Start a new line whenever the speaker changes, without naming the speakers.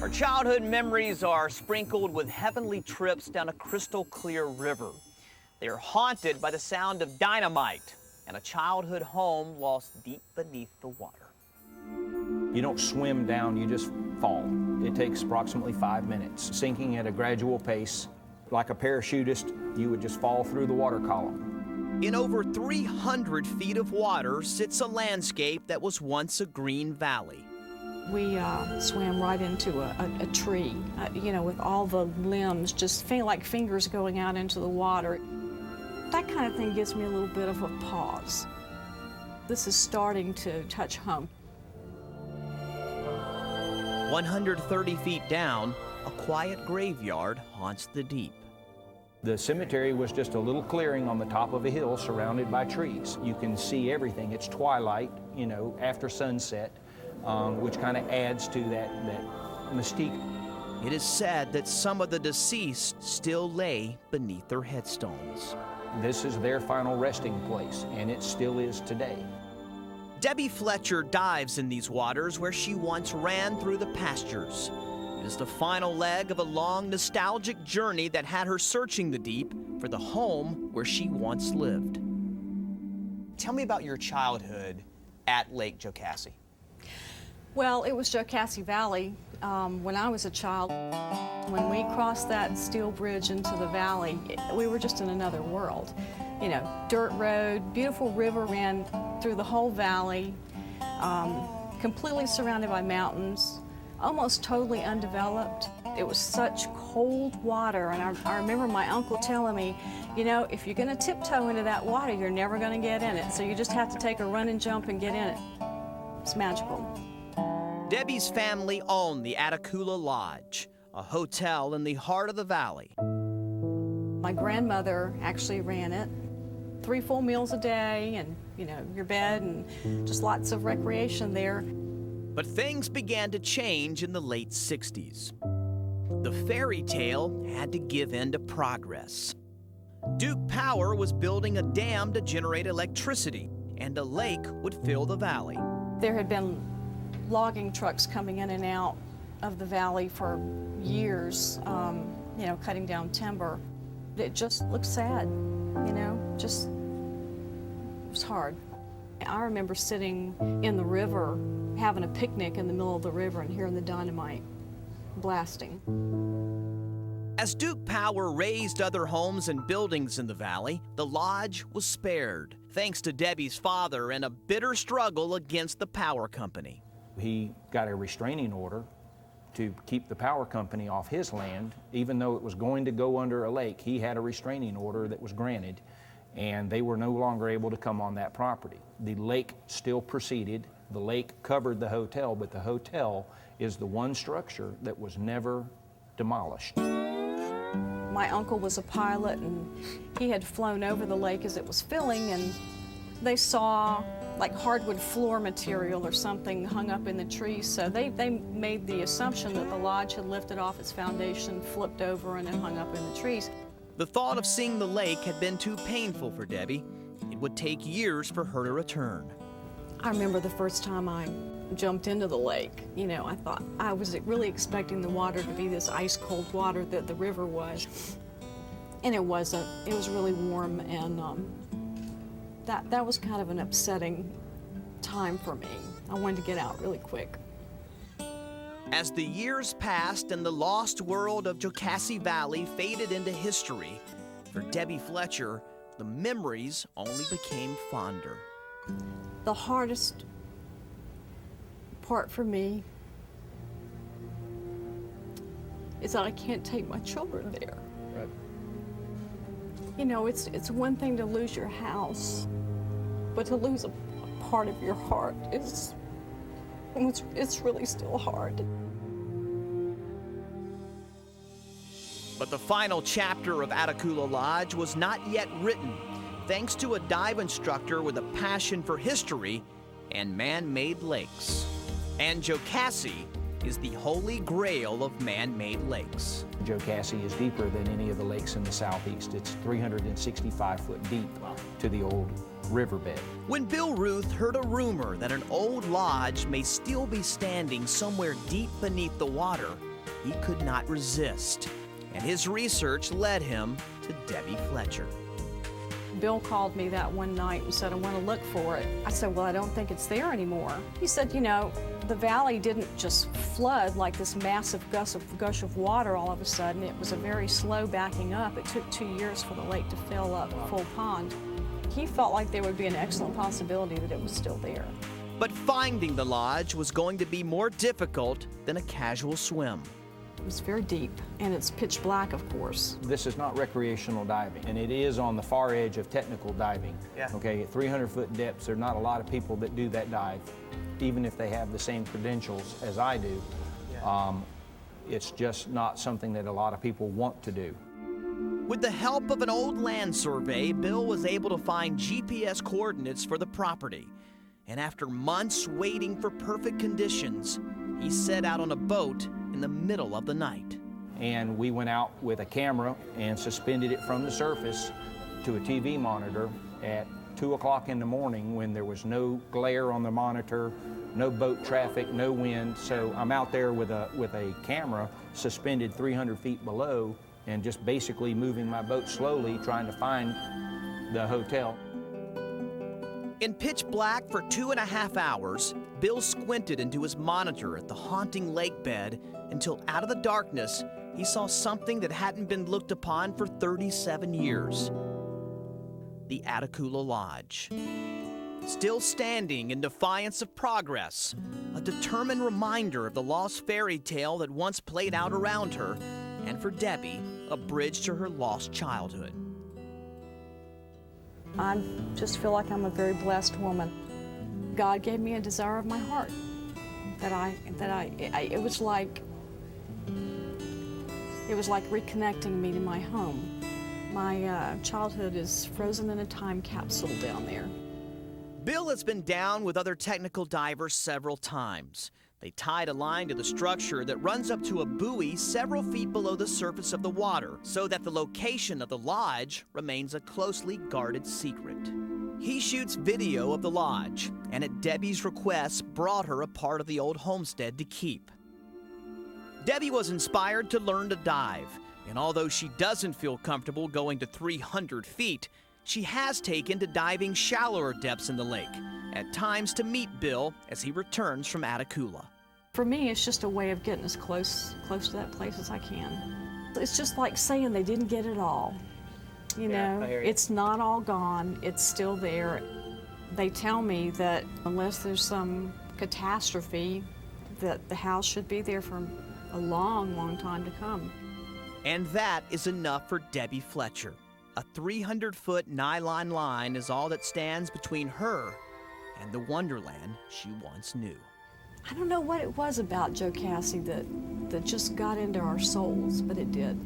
Our childhood memories are sprinkled with heavenly trips down a crystal clear river. They are haunted by the sound of dynamite and a childhood home lost deep beneath the water.
You don't swim down, you just fall. It takes approximately 5 minutes, sinking at a gradual pace. Like a parachutist, you would just fall through the water column.
In over 300 feet of water sits a landscape that was once a green valley.
We swam right into a tree, with all the limbs just like fingers going out into the water. That kind of thing gives me a little bit of a pause. This is starting to touch home.
130 feet down, a quiet graveyard haunts the deep.
The cemetery was just a little clearing on the top of a hill surrounded by trees. You can see everything. It's twilight, after sunset, which kind of adds to that mystique.
It is said that some of the deceased still lay beneath their headstones.
This is their final resting place, and it still is today.
Debbie Fletcher dives in these waters where she once ran through the pastures. It is the final leg of a long, nostalgic journey that had her searching the deep for the home where she once lived. Tell me about your childhood at Lake Jocassee.
Well, it was Jocassee Valley when I was a child. When we crossed that steel bridge into the valley, we were just in another world. Dirt road, beautiful river ran through the whole valley, completely surrounded by mountains, almost totally undeveloped. It was such cold water, and I remember my uncle telling me, if you're gonna tiptoe into that water, you're never gonna get in it, so you just have to take a run and jump and get in it. It's magical.
Debbie's family owned the Atakula Lodge, a hotel in the heart of the valley.
My grandmother actually ran it. 3 full meals a day and, your bed and just lots of recreation there.
But things began to change in the late 60s. The fairy tale had to give in to progress. Duke Power was building a dam to generate electricity, and a lake would fill the valley.
There had been logging trucks coming in and out of the valley for years, cutting down timber. It just looked sad, it was hard. I remember sitting in the river, having a picnic in the middle of the river and hearing the dynamite blasting.
As Duke Power raised other homes and buildings in the valley, the lodge was spared, thanks to Debbie's father and a bitter struggle against the power company.
He got a restraining order to keep the power company off his land. Even though it was going to go under a lake, he had a restraining order that was granted, and they were no longer able to come on that property. The lake still proceeded. The lake covered the hotel, but the hotel is the one structure that was never demolished.
My uncle was a pilot, and he had flown over the lake as it was filling, and they saw like hardwood floor material or something hung up in the trees, so they made the assumption that the lodge had lifted off its foundation, flipped over, and then hung up in the trees.
The thought of seeing the lake had been too painful for Debbie. It would take years for her to return.
I remember the first time I jumped into the lake. I thought I was really expecting the water to be this ice-cold water that the river was, and it wasn't. It was really warm, and that was kind of an upsetting time for me. I wanted to get out really quick.
As the years passed and the lost world of Jocassee Valley faded into history, for Debbie Fletcher, the memories only became fonder.
The hardest part for me is that I can't take my children there.
Right.
It's one thing to lose your house, but to lose a part of your heart it's really still hard.
But the final chapter of Atakula Lodge was not yet written, thanks to a dive instructor with a passion for history and man-made lakes. And Jocassee is the holy grail of man-made lakes.
Jocassee is deeper than any of the lakes in the southeast. It's 365 foot deep to the old riverbed.
When Bill Ruth heard a rumor that an old lodge may still be standing somewhere deep beneath the water, he could not resist, and his research led him to Debbie Fletcher.
Bill called me that one night and said, I want to look for it. I said, well, I don't think it's there anymore. He said, you know, the valley didn't just flood like this massive gush of water all of a sudden. It was a very slow backing up. It took 2 years for the lake to fill up full pond. He felt like there would be an excellent possibility that it was still there.
But finding the lodge was going to be more difficult than a casual swim.
It was very deep, and it's pitch black, of course.
This is not recreational diving, and it is on the far edge of technical diving.
Yeah.
Okay, at 300-foot depths, there are not a lot of people that do that dive, even if they have the same credentials as I do.
Yeah.
It's just not something that a lot of people want to do.
With the help of an old land survey, Bill was able to find GPS coordinates for the property. And after months waiting for perfect conditions, he set out on a boat in the middle of the night.
And we went out with a camera and suspended it from the surface to a TV monitor at 2 o'clock in the morning when there was no glare on the monitor, no boat traffic, no wind. So I'm out there with a camera suspended 300 feet below and just basically moving my boat slowly, trying to find the hotel.
In pitch black for 2.5 hours, Bill squinted into his monitor at the haunting lake bed until out of the darkness, he saw something that hadn't been looked upon for 37 years. The Atakula Lodge. Still standing in defiance of progress, a determined reminder of the lost fairy tale that once played out around her, and for Debbie, a bridge to her lost childhood.
I just feel like I'm a very blessed woman. God gave me a desire of my heart it was like reconnecting me to my home. My childhood is frozen in a time capsule down there.
Bill has been down with other technical divers several times. They tied a line to the structure that runs up to a buoy several feet below the surface of the water so that the location of the lodge remains a closely guarded secret. He shoots video of the lodge, and at Debbie's request brought her a part of the old homestead to keep. Debbie was inspired to learn to dive, and although she doesn't feel comfortable going to 300 feet, she has taken to diving shallower depths in the lake, at times to meet Bill as he returns from Atakula.
For me, it's just a way of getting as close to that place as I can. It's just like saying they didn't get it all. You know, it's not all gone, it's still there. They tell me that unless there's some catastrophe, that the house should be there for a long, long time to come.
And that is enough for Debbie Fletcher. A 300-foot nylon line is all that stands between her and the wonderland she once knew.
I don't know what it was about Jocassee that just got into our souls, but it did.